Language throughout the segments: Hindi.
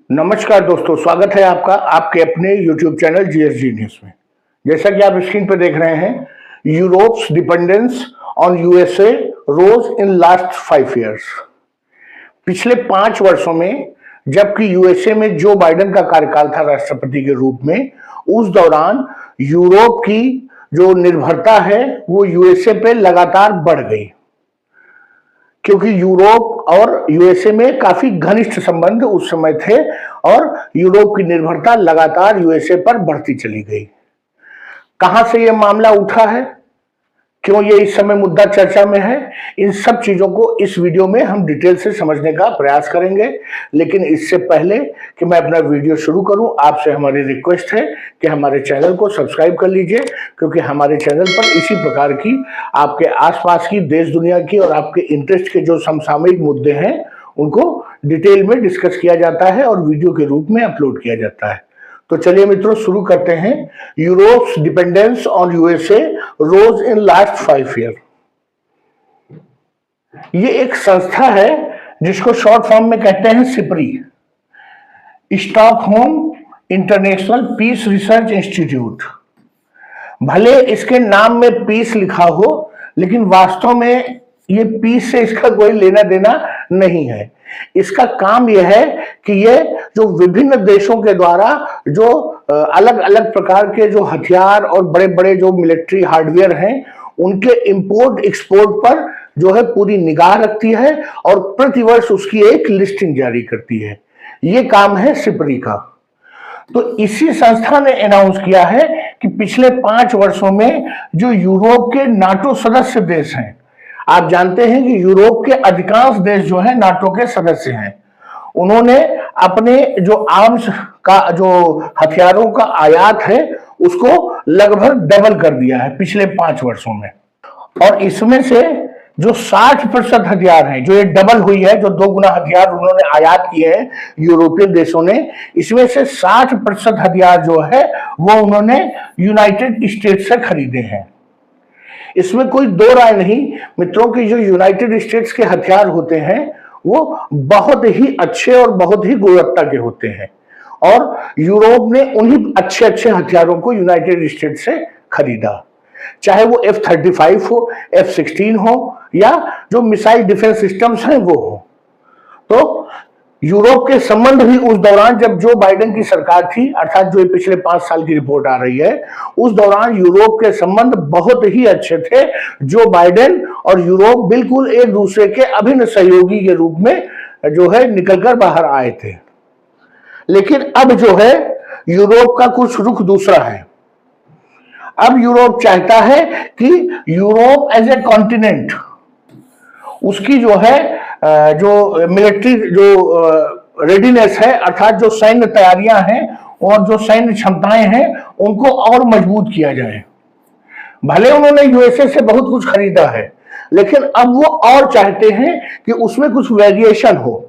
नमस्कार दोस्तों, स्वागत है आपका आपके अपने YouTube चैनल जीएसजी न्यूज में। जैसा कि आप स्क्रीन पर देख रहे हैं, Europe's dependence on USA rose in last 5 years. पिछले 5 वर्षों में जबकि यूएसए में जो बाइडेन का कार्यकाल था राष्ट्रपति के रूप में, उस दौरान यूरोप की जो निर्भरता है वो यूएसए पे लगातार बढ़ गई, क्योंकि यूरोप और यूएसए में काफी घनिष्ठ संबंध उस समय थे और यूरोप की निर्भरता लगातार यूएसए पर बढ़ती चली गई। कहां से यह मामला उठा है, क्यों ये इस समय मुद्दा चर्चा में है, इन सब चीजों को इस वीडियो में हम डिटेल से समझने का प्रयास करेंगे। लेकिन इससे पहले कि मैं अपना वीडियो शुरू करूं, आपसे हमारी रिक्वेस्ट है कि हमारे चैनल को सब्सक्राइब कर लीजिए, क्योंकि हमारे चैनल पर इसी प्रकार की आपके आसपास की, देश दुनिया की और आपके इंटरेस्ट के जो समसामयिक मुद्दे हैं उनको डिटेल में डिस्कस किया जाता है और वीडियो के रूप में अपलोड किया जाता है। तो चलिए मित्रों, शुरू करते हैं। Europe's dependence on USA rose in last 5 year. ये एक संस्था है जिसको शॉर्ट फॉर्म में कहते हैं SIPRI, Stockholm international peace research institute. भले इसके नाम में पीस लिखा हो, लेकिन वास्तव में ये पीस से इसका कोई लेना देना नहीं है। इसका काम यह है कि ये जो विभिन्न देशों के द्वारा जो अलग अलग प्रकार के जो हथियार और बड़े बड़े जो मिलिट्री हार्डवेयर हैं, उनके इंपोर्ट एक्सपोर्ट पर जो है पूरी निगाह रखती है और प्रतिवर्ष उसकी एक लिस्टिंग जारी करती है। ये काम है सिप्री का। तो इसी संस्था ने अनाउंस किया है कि पिछले 5 वर्षों में जो यूरोप के नाटो सदस्य देश हैं, आप जानते हैं कि यूरोप के अधिकांश देश जो है नाटो के सदस्य हैं, उन्होंने अपने जो आर्म्स का जो हथियारों का आयात है उसको लगभग डबल कर दिया है पिछले 5 वर्षों में। और इसमें से जो 60% हथियार हैं, जो ये डबल हुई है, जो 2 गुना हथियार उन्होंने आयात किए हैं यूरोपियन देशों ने, इसमें से 60% हथियार जो है वो उन्होंने यूनाइटेड स्टेट्स से खरीदे हैं। इसमें कोई दो राय नहीं मित्रों कि जो यूनाइटेड स्टेट्स के हथियार होते हैं वो बहुत ही अच्छे और बहुत ही गुणवत्ता के होते हैं, और यूरोप ने उन्हीं अच्छे अच्छे हथियारों को यूनाइटेड स्टेट्स से खरीदा, चाहे वो F-35 हो, F-16 हो या जो मिसाइल डिफेंस सिस्टम्स हैं वो हो। तो यूरोप के संबंध भी उस दौरान जब जो बाइडेन की सरकार थी, अर्थात जो पिछले 5 साल की रिपोर्ट आ रही है, उस दौरान यूरोप के संबंध बहुत ही अच्छे थे। जो बाइडेन और यूरोप बिल्कुल एक दूसरे के अभिन्न सहयोगी के रूप में जो है निकलकर बाहर आए थे। लेकिन अब जो है यूरोप का कुछ रुख दूसरा है। अब यूरोप चाहता है कि यूरोप एज ए कॉन्टिनेंट, उसकी जो है जो मिलिट्री जो रेडीनेस है, अर्थात जो सैन्य तैयारियां हैं और जो सैन्य क्षमताएं हैं, उनको और मजबूत किया जाए। भले उन्होंने यूएसए से बहुत कुछ खरीदा है, लेकिन अब वो और चाहते हैं कि उसमें कुछ वेरिएशन हो।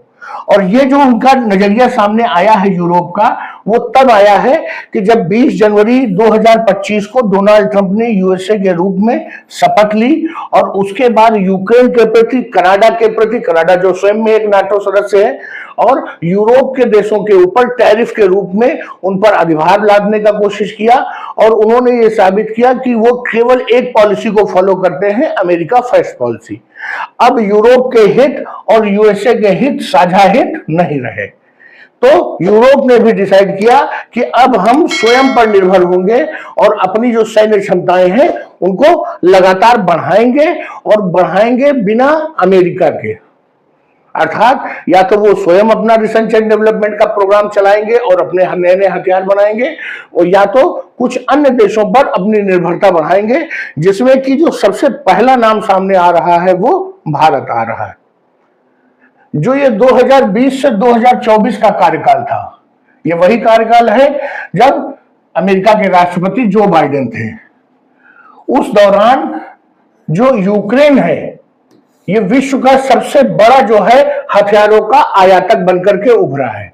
और ये जो उनका नजरिया सामने आया है यूरोप का, वो तब आया है कि जब 20 जनवरी 2025 को डोनाल्ड ट्रंप ने यूएसए के रूप में शपथ ली और उसके बाद यूक्रेन के प्रति, कनाडा के प्रति, कनाडा जो स्वयं में एक नाटो सदस्य है, और यूरोप के देशों के ऊपर टैरिफ के रूप में उन पर अधिभार लादने का कोशिश किया। और उन्होंने ये साबित किया कि वो केवल एक पॉलिसी को फॉलो करते हैं, अमेरिका फर्स्ट पॉलिसी। अब यूरोप के हित और यूएसए के हित साझा हित नहीं रहे, तो यूरोप ने भी डिसाइड किया कि अब हम स्वयं पर निर्भर होंगे और अपनी जो सैन्य क्षमताएं हैं उनको लगातार बढ़ाएंगे, और बढ़ाएंगे बिना अमेरिका के। अर्थात या तो वो स्वयं अपना रिसर्च एंड डेवलपमेंट का प्रोग्राम चलाएंगे और अपने नए नए हथियार बनाएंगे, और या तो कुछ अन्य देशों पर अपनी निर्भरता बढ़ाएंगे, जिसमें कि जो सबसे पहला नाम सामने आ रहा है वो भारत आ रहा है। जो ये 2020 से 2024 का कार्यकाल था, ये वही कार्यकाल है जब अमेरिका के राष्ट्रपति जो बाइडेन थे। उस दौरान जो यूक्रेन है, ये विश्व का सबसे बड़ा जो है हथियारों का आयातक बनकर के उभरा है।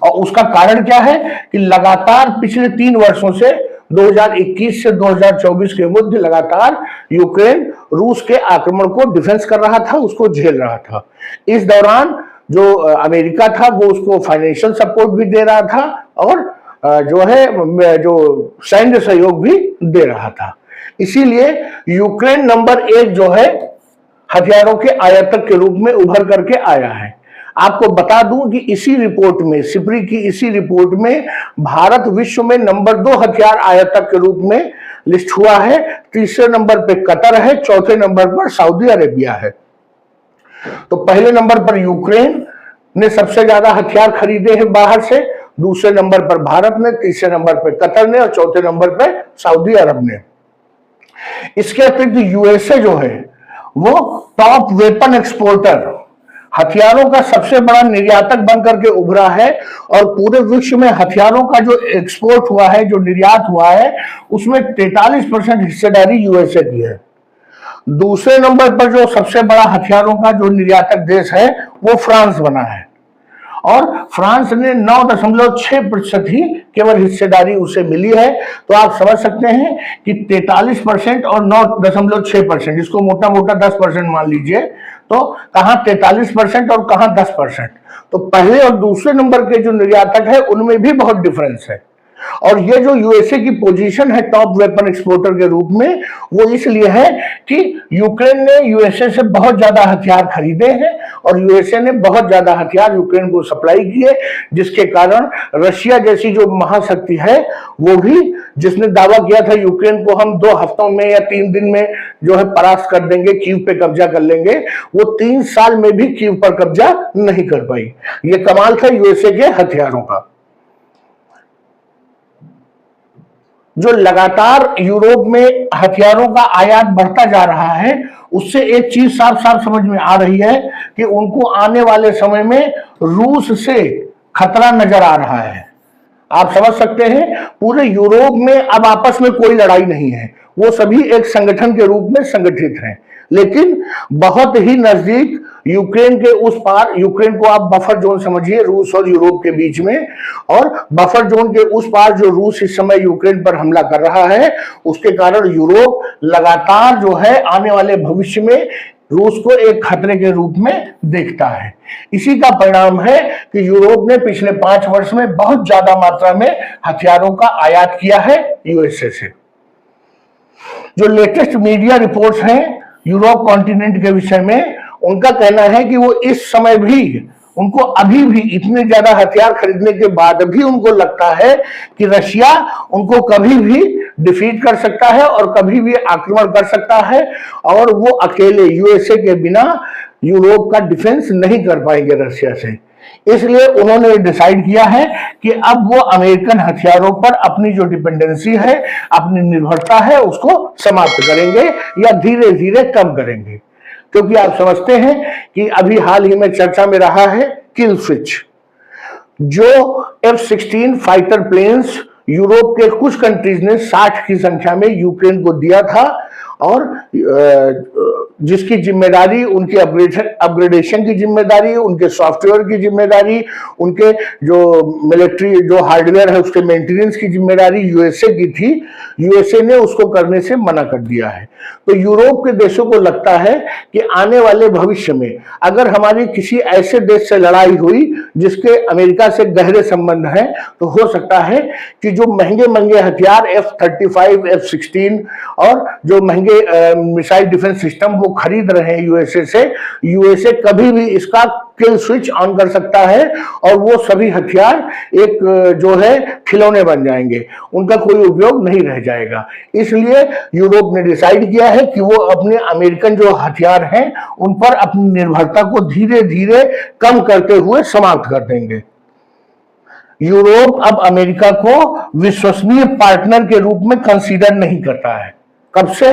और उसका कारण क्या है कि लगातार पिछले 3 वर्षों से 2021 से 2024 के मध्य लगातार यूक्रेन रूस के आक्रमण को डिफेंस कर रहा था, उसको झेल रहा था। इस दौरान जो अमेरिका था वो उसको फाइनेंशियल सपोर्ट भी दे रहा था और जो है जो सैन्य सहयोग भी दे रहा था। इसीलिए यूक्रेन नंबर 1 जो है हथियारों के आयातक के रूप में उभर करके आया है। आपको बता दूं कि इसी रिपोर्ट में, सिप्री की इसी रिपोर्ट में भारत विश्व में नंबर 2 हथियार आयातक के रूप में लिस्ट हुआ है। तीसरे नंबर पे कतर है, चौथे नंबर पर सऊदी अरेबिया है। तो पहले नंबर पर यूक्रेन ने सबसे ज्यादा हथियार खरीदे हैं बाहर से, दूसरे नंबर पर भारत ने, तीसरे नंबर पर कतर ने और चौथे नंबर पर सऊदी अरब ने। इसके अतिरिक्त यूएसए जो है वो टॉप वेपन एक्सपोर्टर, हथियारों का सबसे बड़ा निर्यातक बनकर के उभरा है और पूरे विश्व में हथियारों का जो एक्सपोर्ट हुआ है, जो निर्यात हुआ है, उसमें 43% हिस्सेदारी यूएसए की है। दूसरे नंबर पर जो सबसे बड़ा हथियारों का जो निर्यातक देश है वो फ्रांस बना है और फ्रांस ने 9.6% ही केवल हिस्सेदारी उसे मिली है। तो आप समझ सकते हैं कि 43% और 9.6%, इसको मोटा मोटा 10% मान लीजिए, तो कहां 43% और कहां 10%। तो पहले और दूसरे नंबर के जो निर्यातक है उनमें भी बहुत डिफरेंस है। और ये जो यूएसए की पोजीशन है टॉप वेपन एक्सपोर्टर के रूप में, वो इसलिए है कि यूक्रेन ने यूएसए से बहुत ज्यादा हथियार खरीदे हैं और यूएसए ने बहुत ज्यादा हथियार यूक्रेन को सप्लाई किए, जिसके कारण रशिया जैसी जो महाशक्ति है वो भी, जिसने दावा किया था यूक्रेन को हम 2 हफ्तों में या 3 दिन में जो है परास्त कर देंगे, कीव पे कब्जा कर लेंगे, वो 3 साल में भी कीव पर कब्जा नहीं कर पाई। ये कमाल था यूएसए के हथियारों का। जो लगातार यूरोप में हथियारों का आयात बढ़ता जा रहा है, उससे एक चीज साफ साफ समझ में आ रही है कि उनको आने वाले समय में रूस से खतरा नजर आ रहा है। आप समझ सकते हैं, पूरे यूरोप में अब आपस में कोई लड़ाई नहीं है, वो सभी एक संगठन के रूप में संगठित हैं, लेकिन बहुत ही नजदीक यूक्रेन के उस पार, यूक्रेन को आप बफर जोन समझिए रूस और यूरोप के बीच में, और बफर जोन के उस पार जो रूस इस समय यूक्रेन पर हमला कर रहा है, उसके कारण यूरोप लगातार जो है आने वाले भविष्य में रूस को एक खतरे के रूप में देखता है। इसी का परिणाम है कि यूरोप ने पिछले 5 वर्ष में बहुत ज्यादा मात्रा में हथियारों का आयात किया है यूएसए से। जो लेटेस्ट मीडिया रिपोर्ट्स हैं यूरोप कॉन्टिनेंट के विषय में, उनका कहना है कि वो इस समय भी, उनको अभी भी इतने ज्यादा हथियार खरीदने के बाद भी उनको लगता है कि रशिया उनको कभी भी डिफीट कर सकता है और कभी भी आक्रमण कर सकता है और वो अकेले यूएसए के बिना यूरोप का डिफेंस नहीं कर पाएंगे रशिया से। इसलिए उन्होंने डिसाइड किया है कि अब वो अमेरिकन हथियारों पर अपनी जो डिपेंडेंसी है, अपनी निर्भरता है, उसको समाप्त करेंगे या धीरे धीरे कम करेंगे। क्योंकि आप समझते हैं कि अभी हाल ही में चर्चा में रहा है किल स्विच, जो F-16 फाइटर प्लेन्स यूरोप के कुछ कंट्रीज ने 60 की संख्या में यूक्रेन को दिया था और जिसकी जिम्मेदारी, उनकी अपग्रेडेशन की जिम्मेदारी, उनके सॉफ्टवेयर की जिम्मेदारी, उनके जो मिलिट्री जो हार्डवेयर है उसके मेंटेनेंस की जिम्मेदारी यूएसए की थी। यूएसए ने उसको करने से मना कर दिया है। तो यूरोप के देशों को लगता है कि आने वाले भविष्य में अगर हमारी किसी ऐसे देश से लड़ाई हुई जिसके अमेरिका से गहरे संबंध हैं, तो हो सकता है कि जो महंगे महंगे हथियार F-35, F-16 और जो महंगे मिसाइल डिफेंस सिस्टम वो खरीद रहे हैं यूएसए से, यूएसए कभी भी इसका किल स्विच ऑन कर सकता है और वो सभी हथियार एक जो है खिलौने बन जाएंगे, उनका कोई उपयोग नहीं रह जाएगा। इसलिए यूरोप ने डिसाइड किया है कि वो अपने अमेरिकन जो हथियार हैं उन पर अपनी निर्भरता को धीरे धीरे कम करते हुए समाप्त कर देंगे। यूरोप अब अमेरिका को विश्वसनीय पार्टनर के रूप में कंसीडर नहीं करता है। कब से?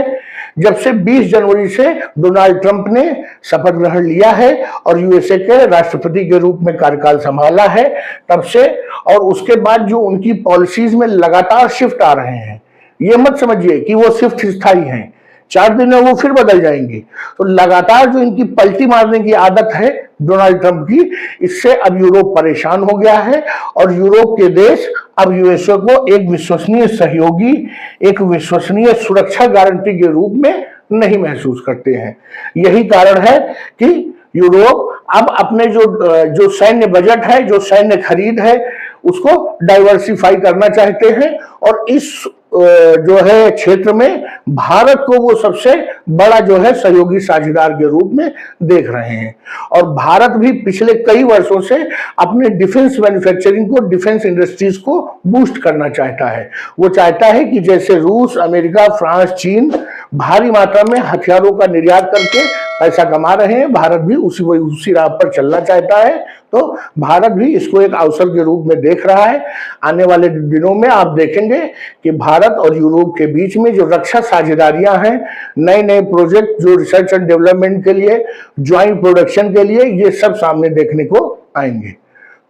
जब से 20 जनवरी से डोनाल्ड ट्रंप ने शपथ ग्रहण लिया है और यूएसए के राष्ट्रपति के रूप में कार्यकाल संभाला है, तब से, और उसके बाद जो उनकी पॉलिसीज में लगातार शिफ्ट आ रहे हैं, ये मत समझिए कि वो शिफ्ट स्थायी हैं, 4 दिन में वो फिर बदल जाएंगी। तो लगातार जो इनकी पलटी मारने की आदत है डोनाल्ड ट्रंप की, इससे अब यूरोप परेशान हो गया है और यूरोप के देश अब यूएसए को एक विश्वसनीय सहयोगी, एक विश्वसनीय सुरक्षा गारंटी के रूप में नहीं महसूस करते हैं। यही कारण है कि यूरोप अब अपने जो सैन्य बजट है, जो सैन्य खरीद है, उसको डाइवर्सिफाई करना चाहते हैं और इस जो है क्षेत्र में भारत को वो सबसे बड़ा जो है सहयोगी साझेदार के रूप में देख रहे हैं। और भारत भी पिछले कई वर्षों से अपने डिफेंस मैन्युफैक्चरिंग को, डिफेंस इंडस्ट्रीज को बूस्ट करना चाहता है। वो चाहता है कि जैसे रूस, अमेरिका, फ्रांस, चीन भारी मात्रा में हथियारों का निर्यात करके पैसा कमा रहे हैं, भारत भी उसी राह पर चलना चाहता है। तो भारत भी इसको एक अवसर के रूप में देख रहा है। आने वाले दिनों में आप देखेंगे कि भारत और यूरोप के बीच में जो रक्षा साझेदारियां हैं, नए नए प्रोजेक्ट जो रिसर्च एंड डेवलपमेंट के लिए, ज्वाइंट प्रोडक्शन के लिए, ये सब सामने देखने को आएंगे।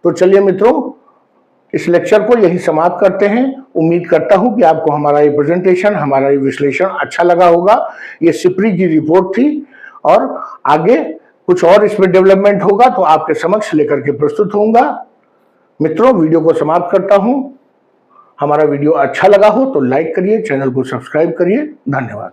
तो चलिए मित्रों, इस लेक्चर को यही समाप्त करते हैं। उम्मीद करता हूं कि आपको हमारा ये प्रेजेंटेशन, हमारा ये विश्लेषण अच्छा लगा होगा। ये सिप्री की रिपोर्ट थी और आगे कुछ और इसमें डेवलपमेंट होगा तो आपके समक्ष लेकर के प्रस्तुत होऊंगा। मित्रों, वीडियो को समाप्त करता हूं। हमारा वीडियो अच्छा लगा हो तो लाइक करिए, चैनल को सब्सक्राइब करिए। धन्यवाद।